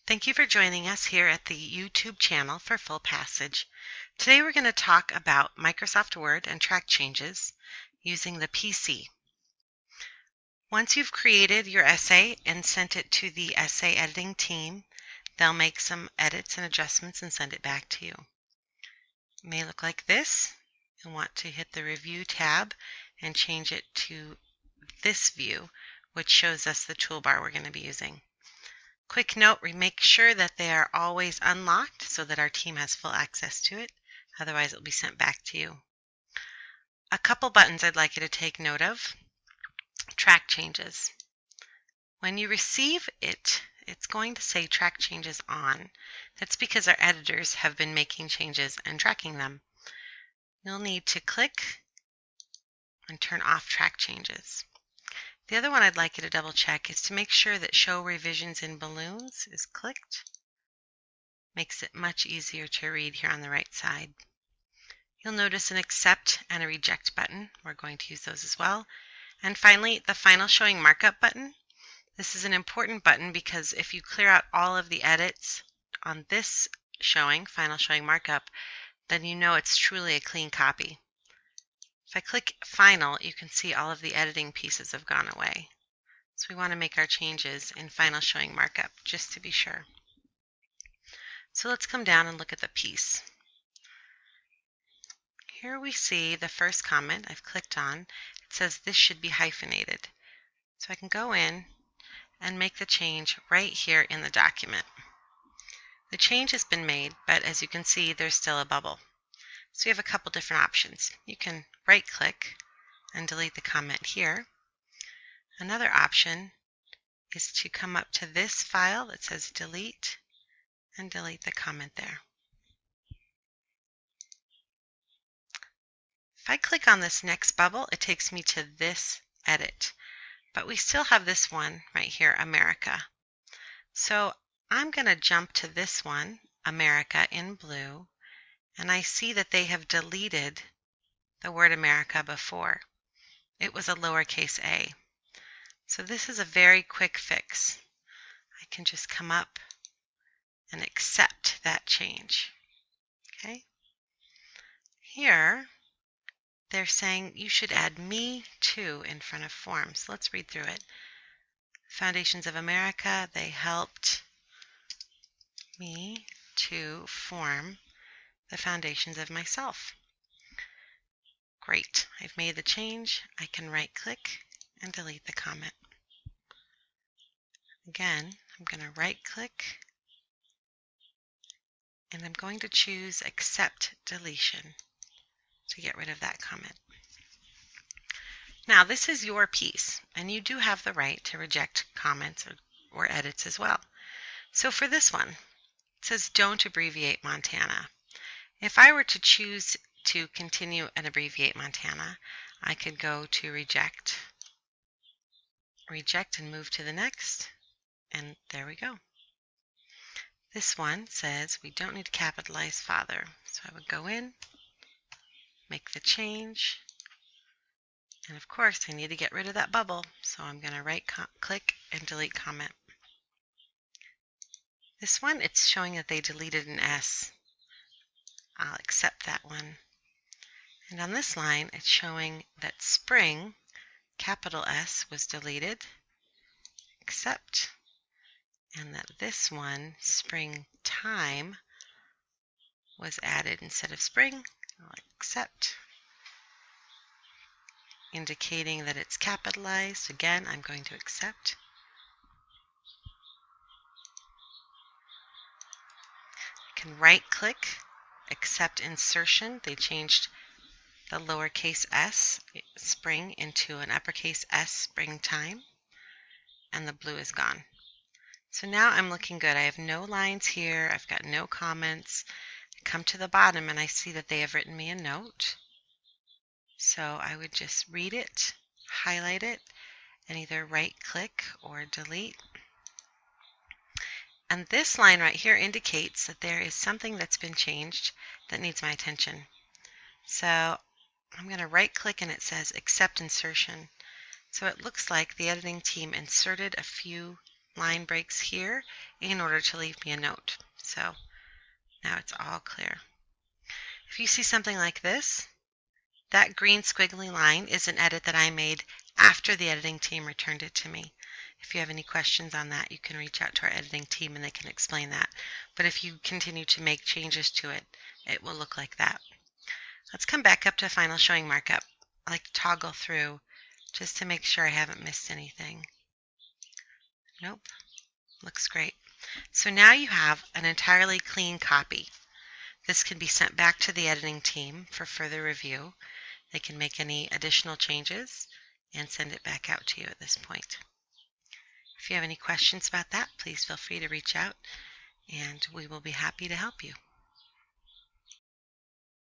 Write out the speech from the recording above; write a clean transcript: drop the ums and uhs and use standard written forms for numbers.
Thank you for joining us here at the YouTube channel for Full Passage. Today we're going to talk about Microsoft Word and track changes using the PC. Once you've created your essay and sent it to the essay editing team, they'll make some edits and adjustments and send it back to you. It may look like this. You'll want to hit the Review tab and change it to this view, which shows us the toolbar we're going to be using. Quick note, we make sure that they are always unlocked so that our team has full access to it. Otherwise, it will be sent back to you. A couple buttons I'd like you to take note of. Track changes. When you receive it, it's going to say track changes on. That's because our editors have been making changes and tracking them. You'll need to click and turn off track changes. The other one I'd like you to double check is to make sure that Show Revisions in Balloons is clicked. Makes it much easier to read here on the right side. You'll notice an Accept and a Reject button. We're going to use those as well. And finally, the Final Showing Markup button. This is an important button because if you clear out all of the edits on this showing, Final Showing Markup, then you know it's truly a clean copy. If I click Final, you can see all of the editing pieces have gone away. So we want to make our changes in Final Showing Markup just to be sure. So let's come down and look at the piece. Here we see the first comment I've clicked on. It says this should be hyphenated. So I can go in and make the change right here in the document. The change has been made, but as you can see, there's still a bubble. So you have a couple different options. You can right-click and delete the comment here. Another option is to come up to this file that says delete and delete the comment there. If I click on this next bubble, it takes me to this edit, but we still have this one right here, America. So I'm going to jump to this one, America in blue, and I see that they have deleted the word America before. It was a lowercase a. So this is a very quick fix. I can just come up and accept that change. Okay. Here, they're saying you should add me too in front of form. So let's read through it. Foundations of America, they helped me to form the foundations of myself. Great, I've made the change. I can right click and delete the comment. Again, I'm going to right click and I'm going to choose Accept Deletion to get rid of that comment. Now this is your piece and you do have the right to reject comments or edits as well. So for this one, it says don't abbreviate Montana. If I were to choose to continue and abbreviate Montana, I could go to reject and move to the next, and there we go. This one says we don't need to capitalize father. So I would go in, make the change, and of course I need to get rid of that bubble, so I'm going to right click and delete comment. This one, it's showing that they deleted an S. I'll accept that one. And on this line, it's showing that spring, capital S, was deleted. Accept. And that this one, springtime, was added instead of spring. I'll accept. Indicating that it's capitalized. Again, I'm going to accept. I can right-click, accept insertion. They changed the lowercase s, spring, into an uppercase S, springtime, and the blue is gone. So now I'm looking good. I have no lines here. I've got no comments. I come to the bottom and I see that they have written me a note. So I would just read it, highlight it, and either right-click or delete. And this line right here indicates that there is something that's been changed that needs my attention. So I'm going to right-click and it says Accept Insertion. So it looks like the editing team inserted a few line breaks here in order to leave me a note. So now it's all clear. If you see something like this, that green squiggly line is an edit that I made after the editing team returned it to me. If you have any questions on that, you can reach out to our editing team and they can explain that. But if you continue to make changes to it, it will look like that. Let's come back up to final showing markup. I like to toggle through just to make sure I haven't missed anything. Nope, looks great. So now you have an entirely clean copy. This can be sent back to the editing team for further review. They can make any additional changes and send it back out to you at this point. If you have any questions about that, please feel free to reach out and we will be happy to help you.